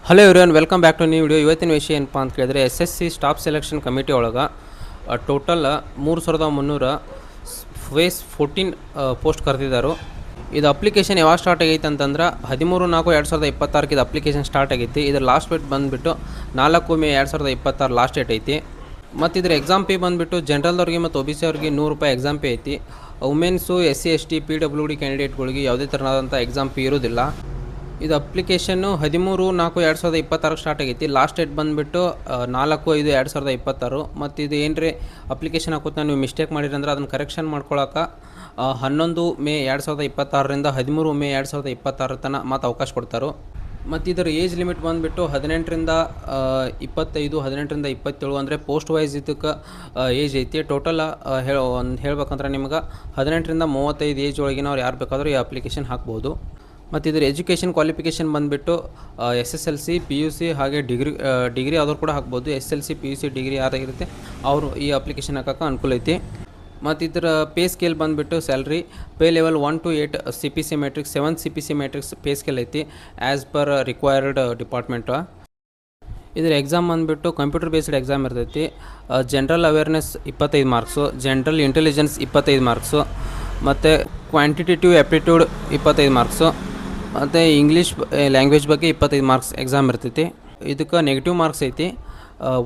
Hello everyone, welcome back to new video. ಇವತ್ತಿನ ವಿಷಯ ಏನಪ್ಪ ಅಂತ ಕೇಳಿದ್ರೆ, SSC ಸ್ಟಾಫ್ ಸೆಲೆಕ್ಷನ್ ಕಮಿಟಿ ಒಳಗೆ ಟೋಟಲ್ 3300 ಫೇಸ್ 14 ಪೋಸ್ಟ್ ಕರೆದಿದ್ದಾರೆ. ಇದು ಅಪ್ಲಿಕೇಶನ್ ಯಾವಾಗ ಸ್ಟಾರ್ಟ್ ಆಗೈತೆ ಅಂತಂದ್ರೆ 13/4/2026 ಇದು ಅಪ್ಲಿಕೇಶನ್ ಸ್ಟಾರ್ಟ್ ಆಗೈತಿ. ಇದರ ಲಾಸ್ಟ್ ಡೇಟ್ ಬಂದುಬಿಟ್ಟು 4 ಮೇ 2026 ಲಾಸ್ಟ್ ಡೇಟ್ ಐತಿ. ಮತ್ತು ಇದ್ರ ಎಕ್ಸಾಮ್ ಫೀ ಬಂದುಬಿಟ್ಟು ಜನರಲ್ದವ್ರಿಗೆ ಮತ್ತು OBC ಅವ್ರಿಗೆ ₹100 ಎಕ್ಸಾಮ್ ಫೀ ಐತಿ. ವುಮೆನ್ಸು, SC ST PWD ಕ್ಯಾಂಡಿಡೇಟ್ಗಳಿಗೆ ಯಾವುದೇ ಥರನಾದಂಥ ಎಕ್ಸಾಮ್ ಫೀ ಇರೋದಿಲ್ಲ. ಇದು ಅಪ್ಲಿಕೇಶನ್ನು 13/4/2026 ಸ್ಟಾರ್ಟ್ ಆಗೈತಿ. ಲಾಸ್ಟ್ ಡೇಟ್ ಬಂದುಬಿಟ್ಟು 4/5/2026. ಮತ್ತು ಇದು ಏನ್ರಿ ಅಪ್ಲಿಕೇಶನ್ ಹಾಕೋತ ನೀವು ಮಿಸ್ಟೇಕ್ ಮಾಡಿರಂದ್ರೆ ಅದನ್ನು ಕರೆಕ್ಷನ್ ಮಾಡ್ಕೊಳಕ್ಕೆ 11 ಮೇ 2026ರಿಂದ 13 ಮೇ 2026 ತನಕ ಮತ್ತು ಅವಕಾಶ ಕೊಡ್ತಾರೆ. ಮತ್ತು ಇದರ ಏಜ್ ಲಿಮಿಟ್ ಬಂದುಬಿಟ್ಟು 18ರಿಂದ 25, 18ರಿಂದ 27 ಅಂದರೆ ಪೋಸ್ಟ್ ವೈಸ್ ಇದಕ್ಕೆ ಏಜ್ ಐತಿ. ಟೋಟಲ್ ಹೇಳ್ಬೇಕಂದ್ರೆ ನಿಮ್ಗೆ 18ರಿಂದ 35 ಏಜ್ ಒಳಗಿನವ್ರು ಯಾರು ಬೇಕಾದರೂ ಈ ಅಪ್ಲಿಕೇಶನ್ ಹಾಕ್ಬೋದು. ಮತ್ತು ಇದರ ಎಜುಕೇಷನ್ ಕ್ವಾಲಿಫಿಕೇಷನ್ ಬಂದುಬಿಟ್ಟು SSLC PUC ಹಾಗೆ ಡಿಗ್ರಿ ಆದವ್ರು ಕೂಡ ಹಾಕ್ಬೋದು. SSLC PUC ಡಿಗ್ರಿ ಯಾರಾಗಿರುತ್ತೆ ಅವರು ಈ ಅಪ್ಲಿಕೇಶನ್ ಹಾಕೋಕೆ ಅನುಕೂಲ ಐತಿ. ಮತ್ತು ಇದರ ಪೇ ಸ್ಕೇಲ್ ಬಂದುಬಿಟ್ಟು salary pay level 1 to 8 CPC matrix 7 CPC matrix pay scale ಐತಿ ಆ್ಯಸ್ ಪರ್ ರಿಕ್ವೈರ್ಡ್ ಡಿಪಾರ್ಟ್ಮೆಂಟ್. ಇದರ ಎಕ್ಸಾಮ್ ಬಂದುಬಿಟ್ಟು ಕಂಪ್ಯೂಟರ್ ಬೇಸ್ಡ್ ಎಕ್ಸಾಮ್ ಇರ್ತೈತಿ. General awareness 25 marks, general intelligence 25 marks, ಮತ್ತು ಕ್ವಾಂಟಿಟೇಟಿವ್ ಆ್ಯಪ್ಟಿಟ್ಯೂಡ್ 25 ಮಾರ್ಕ್ಸು, ಮತ್ತು ಇಂಗ್ಲೀಷ್ ಲ್ಯಾಂಗ್ವೇಜ್ ಬಗ್ಗೆ 25 marks exam ಇರ್ತೈತಿ. ಇದಕ್ಕೆ negative marks ಐತಿ.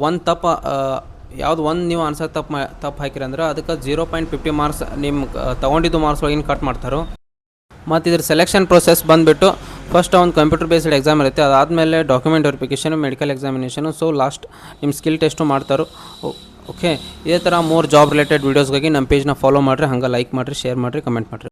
ಒಂದು ನೀವು ಆನ್ಸರ್ ತಪ್ಪು ಹಾಕಿರಂದ್ರೆ ಅದಕ್ಕೆ 0.50 ಮಾರ್ಕ್ಸ್ ನಿಮ್ಮ ತೊಗೊಂಡಿದ್ದು ಮಾರ್ಕ್ಸ್ ಒಳಗಿನ ಕಟ್ ಮಾಡ್ತಾರೆ. ಮತ್ತು ಇದ್ರ ಸೆಲೆಕ್ಷನ್ ಪ್ರೊಸೆಸ್ ಬಂದುಬಿಟ್ಟು ಫಸ್ಟ್ ಒಂದು ಕಂಪ್ಯೂಟರ್ ಬೇಸ್ಡ್ ಎಕ್ಸಾಮ್ ಇರುತ್ತೆ. ಅದಾದಮೇಲೆ document verification, medical examination, so last ನಿಮ್ಮ ಸ್ಕಿಲ್ ಟೆಸ್ಟು ಮಾಡ್ತಾರೆ. ಓಕೆ, ಇದೇ ಥರ ಮೋರ್ ಜಾಬ್ ರಿಲೇಟೆಡ್ ವೀಡಿಯೋಸ್ಗಾಗಿ ನಮ್ಮ ಪೇಜ್ನ ಫಾಲೋ ಮಾಡಿರಿ, ಹಂಗೆ ಲೈಕ್ ಮಾಡಿರಿ, ಶೇರ್ ಮಾಡಿರಿ, ಕಮೆಂಟ್ ಮಾಡಿರಿ.